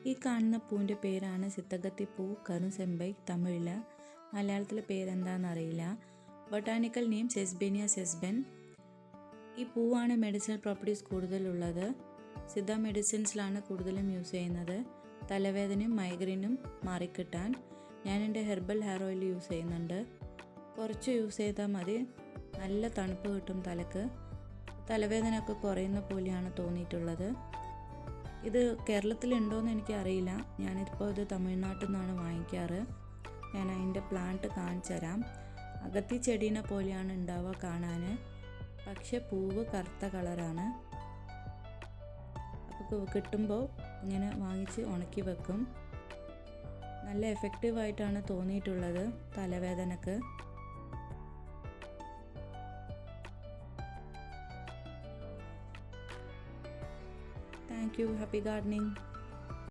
ഈ കാണുന്ന പൂവിൻ്റെ പേരാണ് സിത്തഗത്തിപ്പൂ കരുസെമ്പൈ. തമിഴിൽ, മലയാളത്തിലെ പേരെന്താണെന്നറിയില്ല. Botanical name Sesbania sesban. ഈ പൂവാണ് മെഡിസിനൽ പ്രോപ്പർട്ടീസ് കൂടുതലുള്ളത്. സിദ്ധ മെഡിസിൻസിലാണ് കൂടുതലും യൂസ് ചെയ്യുന്നത്. തലവേദനയും മൈഗ്രെയിനും മാറിക്കിട്ടാൻ ഞാൻ എൻ്റെ ഹെർബൽ ഹെയർ ഓയിൽ യൂസ് ചെയ്യുന്നുണ്ട്. കുറച്ച് യൂസ് ചെയ്താൽ മതി, നല്ല തണുപ്പ് കിട്ടും തലക്ക്. തലവേദനയൊക്കെ കുറയുന്ന പോലെയാണ് തോന്നിയിട്ടുള്ളത്. ഇത് കേരളത്തിലുണ്ടോയെന്ന് എനിക്കറിയില്ല. ഞാനിപ്പോൾ ഇത് തമിഴ്നാട്ടിൽ നിന്നാണ് വാങ്ങിക്കാറ്. ഞാൻ അതിൻ്റെ പ്ലാന്റ് കാണിച്ചു തരാം. അകത്തി ചെടീനെ പോലെയാണ് ഉണ്ടാവുക കാണാൻ, പക്ഷെ പൂവ് കറുത്ത കളറാണ്. അപ്പോൾ കിട്ടുമ്പോൾ ഇങ്ങനെ വാങ്ങിച്ച് ഉണക്കി വെക്കും. നല്ല എഫക്റ്റീവായിട്ടാണ് തോന്നിയിട്ടുള്ളത് തലവേദനക്ക്. Thank you. Happy gardening.